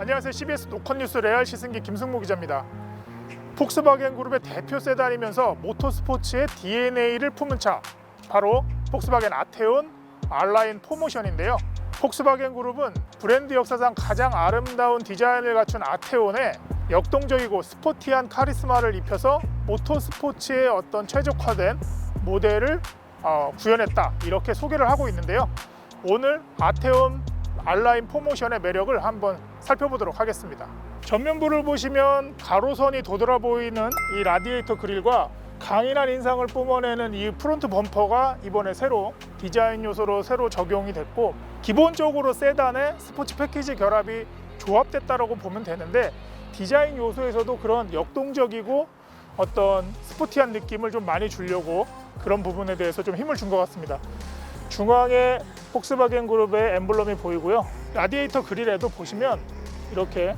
안녕하세요. CBS 노컷뉴스 레알 시승기 김승모 기자입니다. 폭스바겐 그룹의 대표 세단이면서 모터스포츠의 DNA를 품은 차, 바로 폭스바겐 아테온 R라인 4모션인데요. 폭스바겐 그룹은 브랜드 역사상 가장 아름다운 디자인을 갖춘 아테온에 역동적이고 스포티한 카리스마를 입혀서 모터스포츠의 어떤 최적화된 모델을 구현했다, 이렇게 소개를 하고 있는데요. 오늘 아테온 R라인 4모션의 매력을 한번 살펴보도록 하겠습니다. 전면부를 보시면 가로선이 도드라 보이는 이 라디에이터 그릴과 강인한 인상을 뿜어내는 이 프론트 범퍼가 이번에 새로 디자인 요소로 새로 적용이 됐고, 기본적으로 세단의 스포츠 패키지 결합이 조합됐다고 보면 되는데, 디자인 요소에서도 그런 역동적이고 어떤 스포티한 느낌을 좀 많이 주려고 그런 부분에 대해서 좀 힘을 준 것 같습니다. 중앙에 폭스바겐 그룹의 엠블럼이 보이고요. 라디에이터 그릴에도 보시면 이렇게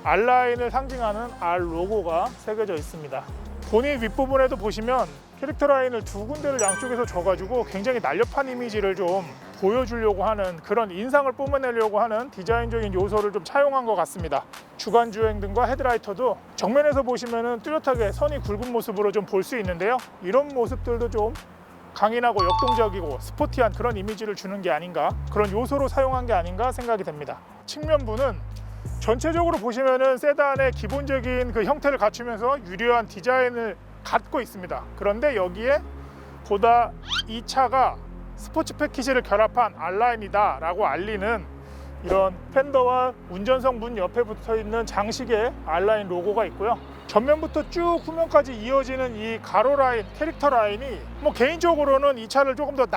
R라인을 상징하는 R 로고가 새겨져 있습니다. 본인 윗부분에도 보시면 캐릭터 라인을 두 군데를 양쪽에서 줘가지고 굉장히 날렵한 이미지를 좀 보여주려고 하는, 그런 인상을 뿜어내려고 하는 디자인적인 요소를 좀 차용한 것 같습니다. 주간 주행등과 헤드라이터도 정면에서 보시면 뚜렷하게 선이 굵은 모습으로 좀 볼 수 있는데요. 이런 모습들도 좀 강인하고 역동적이고 스포티한 그런 이미지를 주는 게 아닌가, 그런 요소로 사용한 게 아닌가 생각이 됩니다. 측면부는 전체적으로 보시면은 세단의 기본적인 그 형태를 갖추면서 유려한 디자인을 갖고 있습니다. 그런데 여기에 보다 이 차가 스포츠 패키지를 결합한 R라인이다 라고 알리는 이런 팬더와 운전석 문 옆에 붙어 있는 장식의 R라인 로고가 있고요. 전면부터 쭉 후면까지 이어지는 이 가로 라인, 캐릭터 라인이 개인적으로는 이 차를 조금 더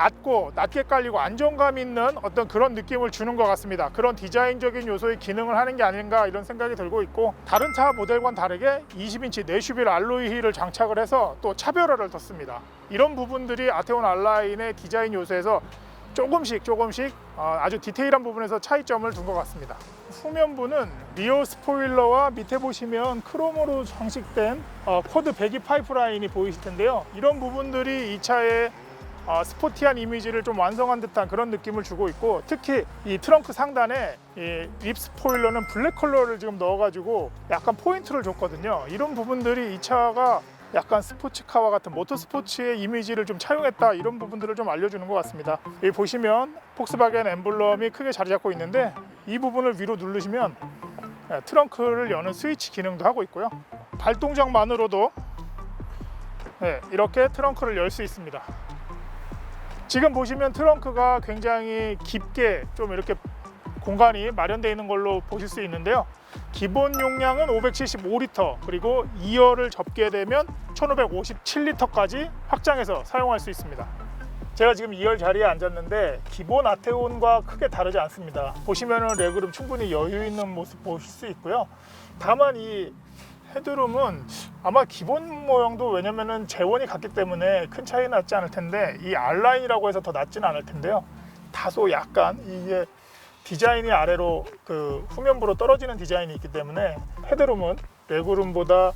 낮게 깔리고 안정감 있는 어떤 그런 느낌을 주는 것 같습니다. 그런 디자인적인 요소의 기능을 하는 게 아닌가, 이런 생각이 들고 있고, 다른 차 모델과는 다르게 20인치 내슈빌 알로이 휠을 장착을 해서 또 차별화를 뒀습니다. 이런 부분들이 아테온 R라인의 디자인 요소에서 조금씩 아주 디테일한 부분에서 차이점을 둔 것 같습니다. 후면부는 리어 스포일러와 밑에 보시면 크롬으로 장식된 쿼드 배기 파이프라인이 보이실 텐데요. 이런 부분들이 이 차의 스포티한 이미지를 좀 완성한 듯한 그런 느낌을 주고 있고, 특히 이 트렁크 상단에 이 립 스포일러는 블랙 컬러를 지금 넣어가지고 약간 포인트를 줬거든요. 이런 부분들이 이 차가 약간 스포츠카와 같은 모터스포츠의 이미지를 좀 차용했다, 이런 부분들을 좀 알려주는 것 같습니다. 여기 보시면 폭스바겐 엠블럼이 크게 자리 잡고 있는데, 이 부분을 위로 누르시면 트렁크를 여는 스위치 기능도 하고 있고요. 발 동작만으로도 이렇게 트렁크를 열 수 있습니다. 지금 보시면 트렁크가 굉장히 깊게 좀 이렇게 공간이 마련되어 있는 걸로 보실 수 있는데요. 기본 용량은 575리터, 그리고 2열을 접게 되면 1557리터까지 확장해서 사용할 수 있습니다. 제가 지금 2열 자리에 앉았는데 기본 아테온과 크게 다르지 않습니다. 보시면은 레그룸 충분히 여유 있는 모습 보실 수 있고요. 다만 이 헤드룸은 아마 기본 모형도, 왜냐면은 재원이 같기 때문에 큰 차이는 났지 않을 텐데, 이 R라인이라고 해서 더 낮지는 않을 텐데요. 다소 약간 이게 디자인이 아래로 후면부로 떨어지는 디자인이 있기 때문에 헤드룸은 레그룸보다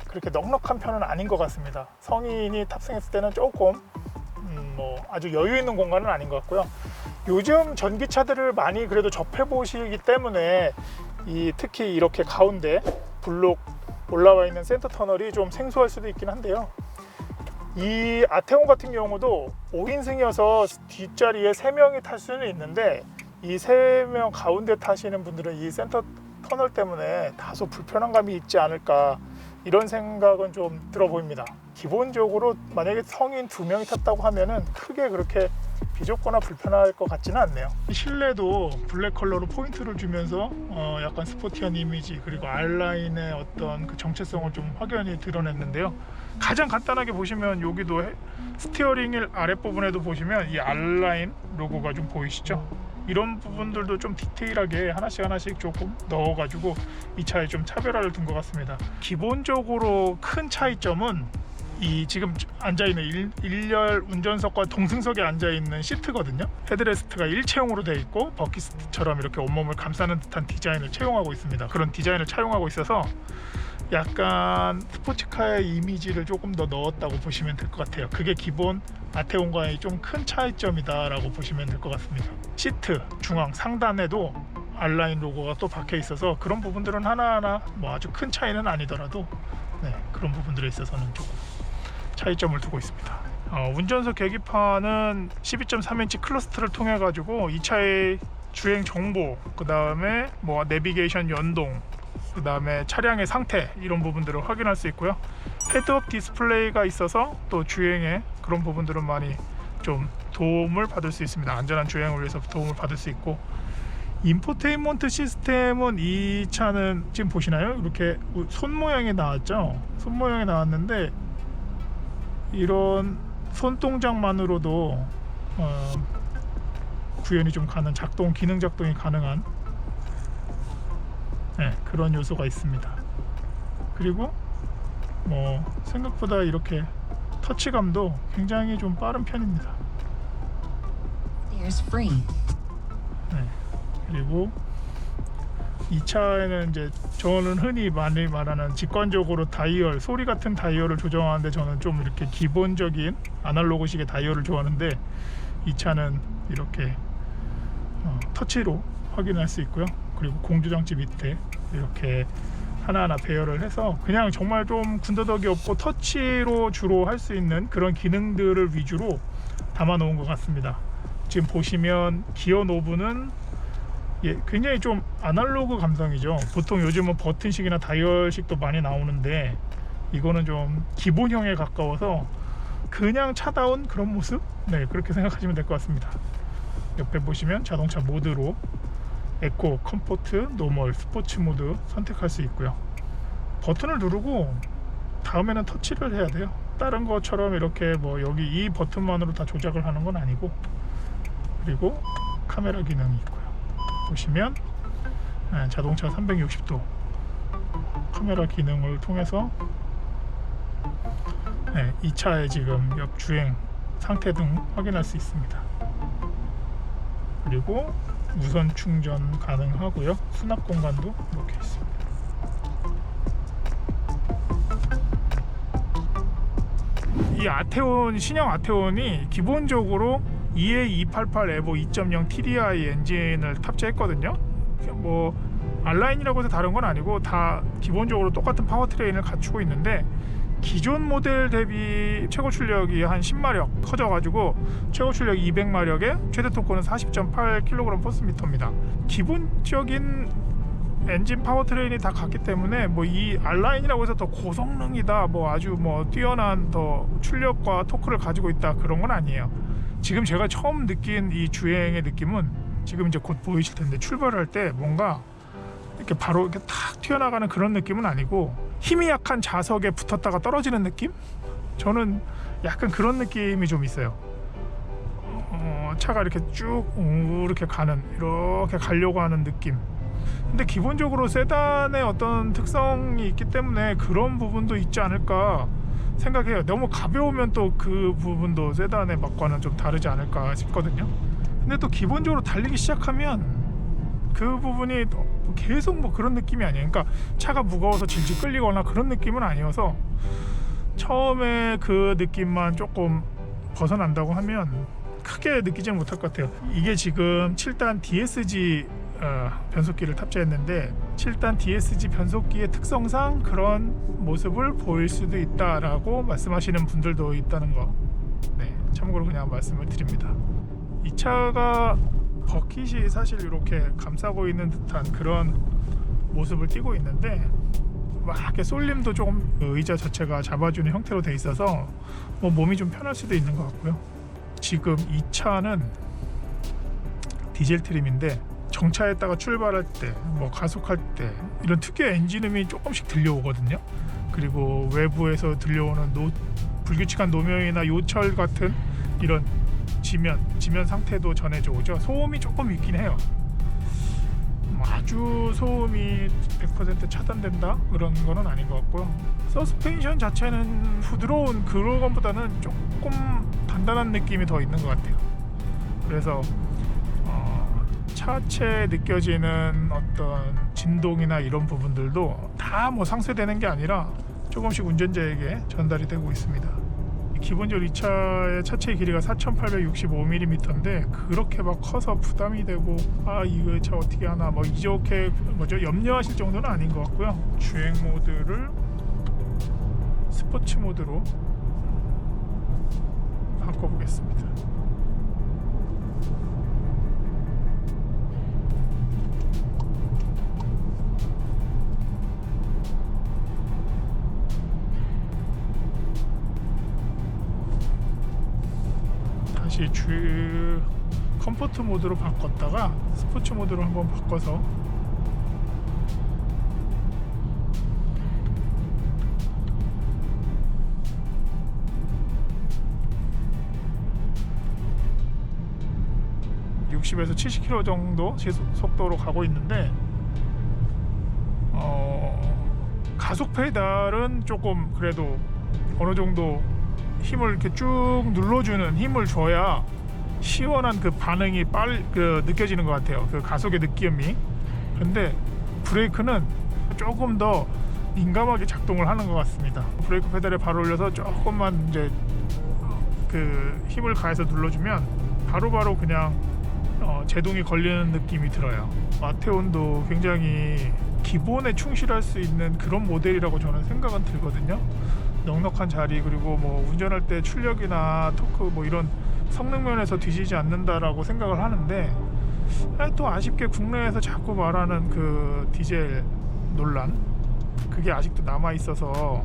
그렇게 넉넉한 편은 아닌 것 같습니다. 성인이 탑승했을 때는 조금 아주 여유 있는 공간은 아닌 것 같고요. 요즘 전기차들을 많이 그래도 접해 보시기 때문에 특히 이렇게 가운데 블록 올라와 있는 센터 터널이 좀 생소할 수도 있긴 한데요. 이 아테온 같은 경우도 5인승이어서 뒷자리에 3명이 탈 수는 있는데, 이 3명 가운데 타시는 분들은 이 센터 터널 때문에 다소 불편한 감이 있지 않을까, 이런 생각은 좀 들어 보입니다. 기본적으로 만약에 성인 2명이 탔다고 하면은 크게 그렇게 비좁거나 불편할 것 같지는 않네요. 실내도 블랙 컬러로 포인트를 주면서 약간 스포티한 이미지, 그리고 R라인의 어떤 그 정체성을 좀 확연히 드러냈는데요. 가장 간단하게 보시면 여기도 스티어링 휠 아랫부분에도 보시면 이 R라인 로고가 좀 보이시죠? 이런 부분들도 좀 디테일하게 하나씩 조금 넣어가지고 이 차에 좀 차별화를 둔 것 같습니다. 기본적으로 큰 차이점은 이 지금 앉아있는 1열 운전석과 동승석에 앉아있는 시트거든요. 헤드레스트가 일체형으로 되어 있고 버킷시트처럼 이렇게 온몸을 감싸는 듯한 디자인을 채용하고 있습니다. 그런 디자인을 차용하고 있어서 약간 스포츠카의 이미지를 조금 더 넣었다고 보시면 될 것 같아요. 그게 기본 아테온과의 좀 큰 차이점이다 라고 보시면 될 것 같습니다. 시트 중앙 상단에도 R라인 로고가 또 박혀 있어서 그런 부분들은 하나하나 뭐 아주 큰 차이는 아니더라도 그런 부분들에 있어서는 조금 차이점을 두고 있습니다. 운전석 계기판은 12.3인치 클러스트를 통해 가지고 이 차의 주행 정보, 그 다음에 뭐 내비게이션 연동, 그 다음에 차량의 상태, 이런 부분들을 확인할 수 있고요. 헤드업 디스플레이가 있어서 또 주행에 그런 부분들은 많이 좀 도움을 받을 수 있습니다. 안전한 주행을 위해서 도움을 받을 수 있고, 인포테인먼트 시스템은 이 차는 지금 보시나요? 이렇게 손 모양이 나왔죠? 손 모양이 나왔는데 이런 손동작만으로도 구현이 좀 가능, 기능 작동이 가능한 그런 요소가 있습니다. 그리고 뭐 생각보다 이렇게 터치감도 굉장히 좀 빠른 편입니다. 그리고 이 차에는 이제 저는 흔히 많이 말하는 직관적으로 다이얼, 소리 같은 다이얼을 조정하는데 저는 좀 이렇게 기본적인 아날로그식의 다이얼을 좋아하는데, 이 차는 이렇게 터치로 확인할 수 있고요. 그리고 공조장치 밑에 이렇게 하나하나 배열을 해서 그냥 정말 좀 군더더기 없고 터치로 주로 할 수 있는 그런 기능들을 위주로 담아 놓은 것 같습니다. 지금 보시면 기어 노브는 굉장히 좀 아날로그 감성이죠. 보통 요즘은 버튼식이나 다이얼식도 많이 나오는데 이거는 좀 기본형에 가까워서 그냥 차다운 그런 모습? 그렇게 생각하시면 될 것 같습니다. 옆에 보시면 자동차 모드로 에코, 컴포트, 노멀, 스포츠 모드 선택할 수 있고요. 버튼을 누르고 다음에는 터치를 해야 돼요. 다른 것처럼 이렇게 뭐 여기 이 버튼만으로 다 조작을 하는 건 아니고, 그리고 카메라 기능이 있고요. 보시면 자동차 360도 카메라 기능을 통해서 이 차의 지금 옆 주행 상태 등 확인할 수 있습니다. 그리고 무선 충전 가능하고요. 수납 공간도 이렇게 있습니다. 이 아테온, 신형 아테온이 기본적으로 EA288 에보 2.0 TDI 엔진을 탑재했거든요. 뭐 R라인이라고 해서 다른 건 아니고 다 기본적으로 똑같은 파워트레인을 갖추고 있는데, 기존 모델 대비 최고 출력이 한 10마력 커져가지고 최고 출력 200마력에 최대 토크는 40.8kgm/m입니다. 기본적인 엔진 파워트레인이 다 같기 때문에 뭐 이 R라인이라고 해서 더 고성능이다, 뭐 아주 뭐 뛰어난 더 출력과 토크를 가지고 있다, 그런 건 아니에요. 지금 제가 처음 느낀 이 주행의 느낌은 지금 이제 곧 보이실 텐데, 출발할 때 뭔가 이렇게 바로 이렇게 탁 튀어나가는 그런 느낌은 아니고 힘이 약한 좌석에 붙었다가 떨어지는 느낌? 저는 약간 그런 느낌이 좀 있어요. 차가 이렇게 쭉 이렇게 가려고 하는 느낌. 근데 기본적으로 세단의 어떤 특성이 있기 때문에 그런 부분도 있지 않을까 생각해요. 너무 가벼우면 또 그 부분도 세단의 맛과는 좀 다르지 않을까 싶거든요. 근데 또 기본적으로 달리기 시작하면 그 부분이 계속 뭐 그런 느낌이 아니에요. 그러니까 차가 무거워서 질질 끌리거나 그런 느낌은 아니어서 처음에 그 느낌만 조금 벗어난다고 하면 크게 느끼지는 못할 것 같아요. 이게 지금 7단 DSG 변속기를 탑재했는데, 7단 DSG 변속기의 특성상 그런 모습을 보일 수도 있다라고 말씀하시는 분들도 있다는 거, 참고로 그냥 말씀을 드립니다. 이 차가 버킷이 사실 이렇게 감싸고 있는 듯한 그런 모습을 띠고 있는데, 막 이렇게 쏠림도 조금 의자 자체가 잡아주는 형태로 돼 있어서 뭐 몸이 좀 편할 수도 있는 것 같고요. 지금 이 차는 디젤 트림인데 정차했다가 출발할 때, 뭐 가속할 때 이런 특유의 엔진음이 조금씩 들려오거든요. 그리고 외부에서 들려오는 불규칙한 노면이나 요철 같은 이런 지면 상태도 전해져 오죠. 소음이 조금 있긴 해요. 아주 소음이 100% 차단된다 그런 거는 아닌 것 같고요. 서스펜션 자체는 부드러운 그런 것보다는 조금 단단한 느낌이 더 있는 것 같아요. 그래서 차체에 느껴지는 어떤 진동이나 이런 부분들도 다 뭐 상쇄되는 게 아니라 조금씩 운전자에게 전달이 되고 있습니다. 기본적으로 이 차의 차체 길이가 4,865mm인데 그렇게 막 커서 부담이 되고 이거 차 어떻게 하나 뭐 이렇게 염려하실 정도는 아닌 것 같고요. 주행 모드를 스포츠 모드로 바꿔보겠습니다. 다시 컴포트 모드로 바꿨다가 스포츠 모드로 한번 바꿔서 (60에서 70km) 정도 속도로 가고 있는데 가속 페달은 조금 그래도 어느 정도 힘을 이렇게 쭉 눌러주는 힘을 줘야 시원한 그 반응이 느껴지는 것 같아요. 그 가속의 느낌이. 근데 브레이크는 조금 더 민감하게 작동을 하는 것 같습니다. 브레이크 페달에 발을 올려서 조금만 이제 그 힘을 가해서 눌러주면 바로바로 그냥 제동이 걸리는 느낌이 들어요. 아테온도 굉장히 기본에 충실할 수 있는 그런 모델이라고 저는 생각은 들거든요. 넉넉한 자리, 그리고 뭐 운전할 때 출력이나 토크 뭐 이런 성능 면에서 뒤지지 않는다라고 생각을 하는데, 또 아쉽게 국내에서 자꾸 말하는 그 디젤 논란, 그게 아직도 남아 있어서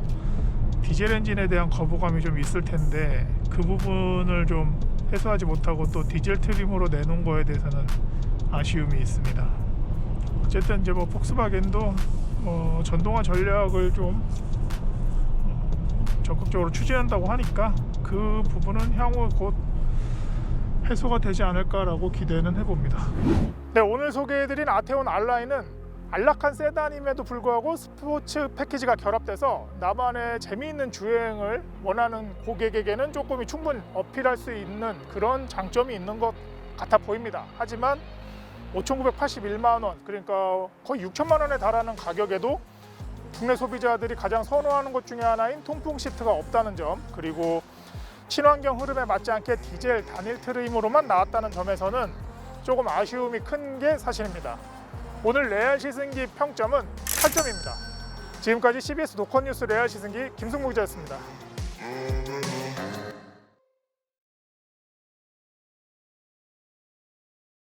디젤 엔진에 대한 거부감이 좀 있을 텐데 그 부분을 좀 해소하지 못하고 또 디젤 트림으로 내놓은 거에 대해서는 아쉬움이 있습니다. 어쨌든 이제 뭐 폭스바겐도 전동화 전략을 좀 적극적으로 추진한다고 하니까 그 부분은 향후 곧 해소가 되지 않을까라고 기대는 해봅니다. 네, 오늘 소개해드린 아테온 R라인은 안락한 세단임에도 불구하고 스포츠 패키지가 결합돼서 나만의 재미있는 주행을 원하는 고객에게는 조금 충분히 어필할 수 있는 그런 장점이 있는 것 같아 보입니다. 하지만 5,981만 원, 그러니까 거의 6천만 원에 달하는 가격에도 국내 소비자들이 가장 선호하는 것 중에 하나인 통풍 시트가 없다는 점, 그리고 친환경 흐름에 맞지 않게 디젤 단일 트림으로만 나왔다는 점에서는 조금 아쉬움이 큰 게 사실입니다. 오늘 레알 시승기 평점은 8점입니다. 지금까지 CBS 노컷뉴스 레알 시승기 김승모 기자였습니다.